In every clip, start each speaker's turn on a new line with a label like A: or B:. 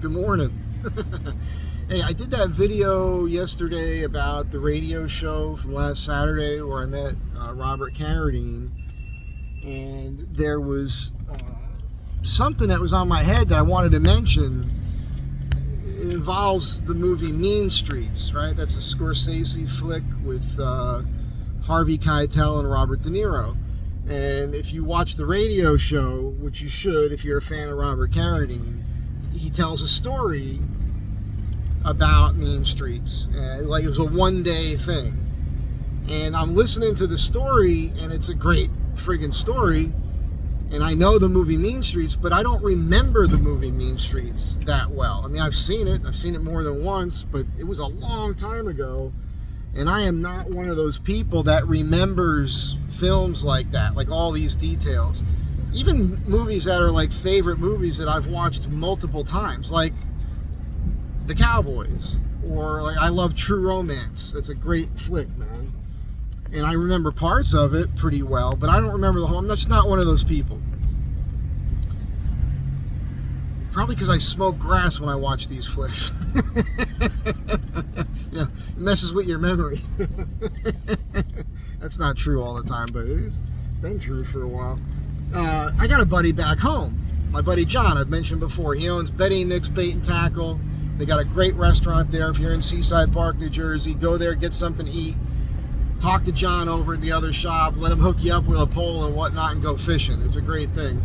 A: Good morning. Hey, I did that video yesterday about the radio show from last Saturday where I met Robert Carradine, and there was something that was on my head that I wanted to mention. It involves the movie Mean Streets, right? That's a Scorsese flick with Harvey Keitel and Robert De Niro. And if you watch the radio show, which you should if you're a fan of Robert Carradine, he tells a story about Mean Streets. Like it was a one-day thing. And I'm listening to the story, and it's a great friggin' story. And I know the movie Mean Streets, but I don't remember the movie Mean Streets that well. I mean, I've seen it more than once, but it was a long time ago. And I am not one of those people that remembers films like that, like all these details. Even movies that are like favorite movies that I've watched multiple times, like The Cowboys, or like I love True Romance. That's a great flick, man. And I remember parts of it pretty well, but I don't remember the whole. I'm just not one of those people. Probably because I smoke grass when I watch these flicks. Yeah, it messes with your memory. That's not true all the time, but it's been true for a while. I got a buddy back home, my buddy John, I've mentioned before. He owns Betty and Nick's Bait and Tackle. They got a great restaurant there. If you're in Seaside Park, New Jersey, go there, get something to eat. Talk to John over at the other shop. Let him hook you up with a pole and whatnot and go fishing. It's a great thing.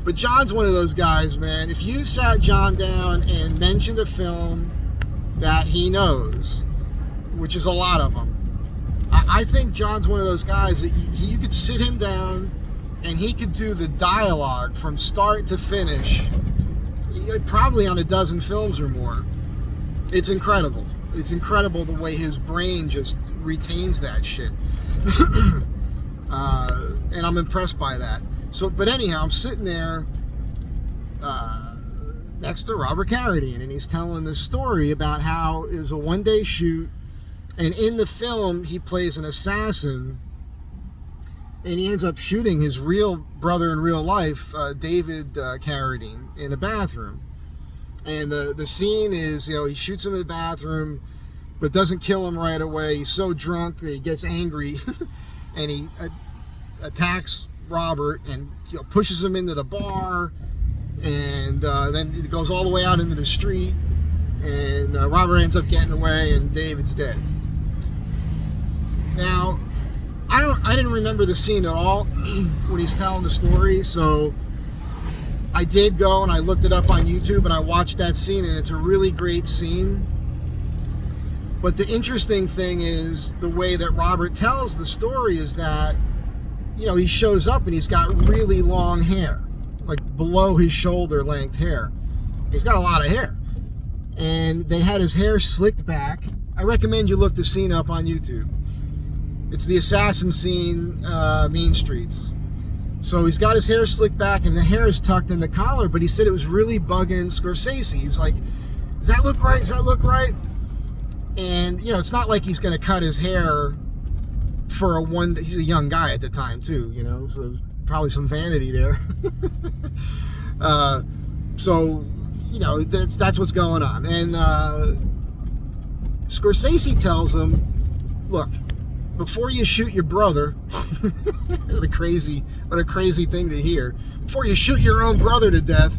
A: But John's one of those guys, man. If you sat John down and mentioned a film that he knows, which is a lot of them, I think John's one of those guys that you could sit him down and he could do the dialogue from start to finish, probably on a dozen films or more. It's incredible. It's incredible the way his brain just retains that shit. And I'm impressed by that. So, but anyhow, I'm sitting there next to Robert Carradine, and he's telling this story about how it was a one-day shoot, and in the film he plays an assassin, and he ends up shooting his real brother in real life, David Carradine, in a bathroom. And the scene is, he shoots him in the bathroom, but doesn't kill him right away. He's so drunk that he gets angry, and he attacks Robert and pushes him into the bar, and then it goes all the way out into the street, and Robert ends up getting away, and David's dead. Now, I didn't remember the scene at all when he's telling the story, so I did go and I looked it up on YouTube and I watched that scene, and it's a really great scene. But the interesting thing is the way that Robert tells the story is that, he shows up and he's got really long hair, like below his shoulder length hair. He's got a lot of hair. And they had his hair slicked back. I recommend you look the scene up on YouTube. It's the assassin scene, Mean Streets. So he's got his hair slicked back and the hair is tucked in the collar, but he said it was really bugging Scorsese. He was like, does that look right? Does that look right? And, it's not like he's going to cut his hair for he's a young guy at the time too, so there's probably some vanity there. So, that's what's going on. And Scorsese tells him, look, before you shoot your brother, what a crazy thing to hear. Before you shoot your own brother to death,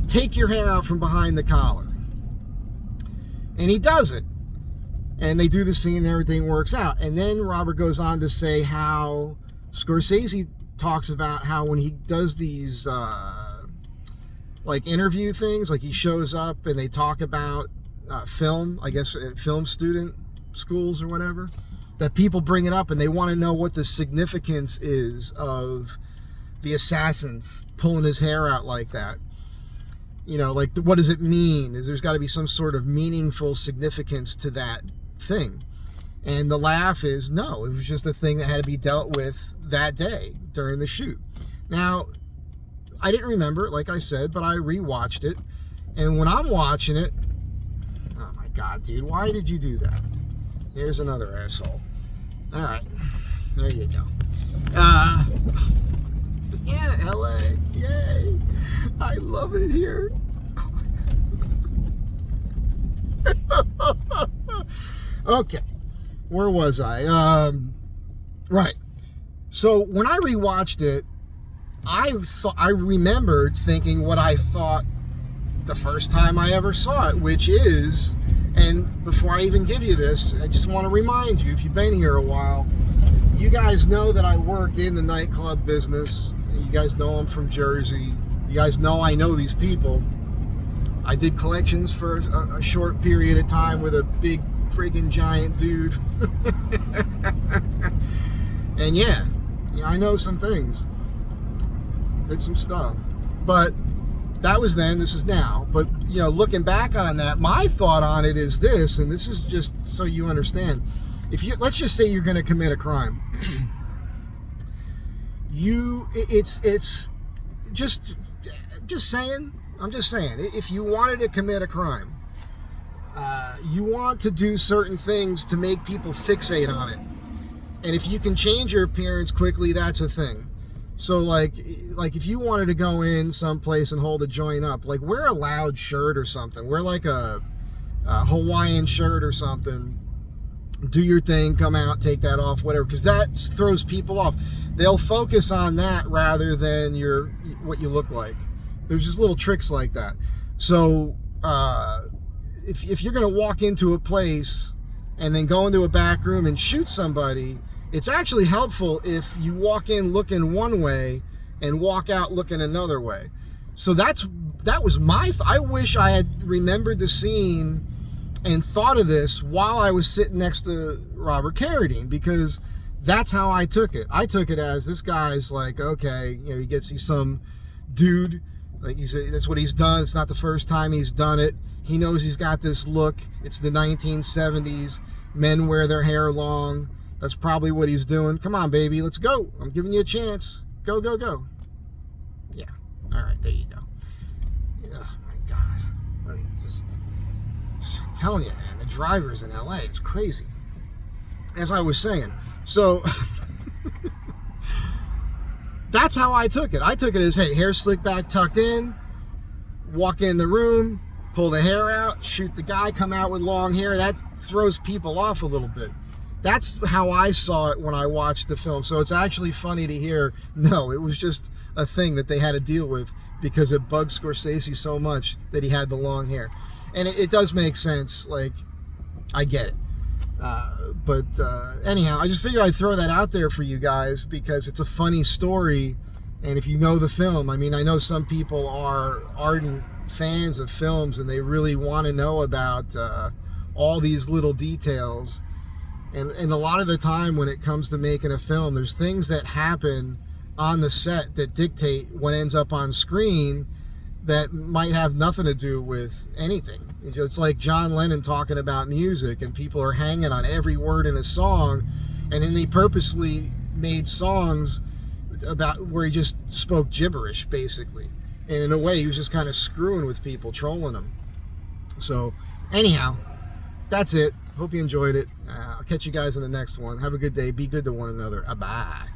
A: take your hair out from behind the collar. And he does it. And they do the scene and everything works out. And then Robert goes on to say how Scorsese talks about how when he does these like interview things, like he shows up and they talk about film, I guess at film student schools or whatever, that people bring it up and they want to know what the significance is of the assassin pulling his hair out like that. Like what does it mean? There's got to be some sort of meaningful significance to that thing. And the laugh is, no, it was just a thing that had to be dealt with that day during the shoot. Now, I didn't remember it, like I said, but I rewatched it. And when I'm watching it, oh my God, dude, why did you do that? Here's another asshole. All right, there you go. Yeah, LA, yay. I love it here. Okay, where was I? Right. So when I rewatched it, I remembered thinking what I thought the first time I ever saw it, which is, and before I even give you this, I just want to remind you, if you've been here a while, you guys know that I worked in the nightclub business. You guys know I'm from Jersey. You guys know I know these people. I did collections for a short period of time with a big friggin' giant dude. And yeah, I know some things. Did some stuff. But that was then, this is now. But, you know, looking back on that, my thought on it is this, and this is just so you understand. If you, let's just say you're going to commit a crime. It's just saying, I'm just saying, if you wanted to commit a crime, you want to do certain things to make people fixate on it. And if you can change your appearance quickly, that's a thing. So like if you wanted to go in someplace and hold a joint up, like wear a loud shirt or something. Wear like a Hawaiian shirt or something. Do your thing, come out, take that off, whatever, because that throws people off. They'll focus on that rather than what you look like. There's just little tricks like that. So if you're going to walk into a place and then go into a back room and shoot somebody, it's actually helpful if you walk in looking one way and walk out looking another way. So that was I wish I had remembered the scene and thought of this while I was sitting next to Robert Carradine, because that's how I took it. I took it as this guy's like, okay, you know, he's some dude, like that's what he's done. It's not the first time he's done it. He knows he's got this look. It's the 1970s. Men wear their hair long. That's probably what he's doing. Come on, baby, let's go. I'm giving you a chance. Go, go, go. Yeah. All right, there you go. Oh my God. Like, I'm telling you, man, the drivers in LA, it's crazy. As I was saying. So that's how I took it. I took it as, hey, hair slicked back, tucked in, walk in the room, pull the hair out, shoot the guy, come out with long hair. That throws people off a little bit. That's how I saw it when I watched the film. So it's actually funny to hear, no, it was just a thing that they had to deal with because it bugged Scorsese so much that he had the long hair. And it does make sense. Like, I get it. But anyhow, I just figured I'd throw that out there for you guys because it's a funny story. And if you know the film, I mean, I know some people are ardent fans of films and they really want to know about all these little details. And a lot of the time when it comes to making a film, there's things that happen on the set that dictate what ends up on screen that might have nothing to do with anything. It's like John Lennon talking about music and people are hanging on every word in a song, and then they purposely made songs about where he just spoke gibberish, basically. And in a way, he was just kind of screwing with people, trolling them. So anyhow, that's it. Hope you enjoyed it. I'll catch you guys in the next one. Have a good day. Be good to one another. Bye.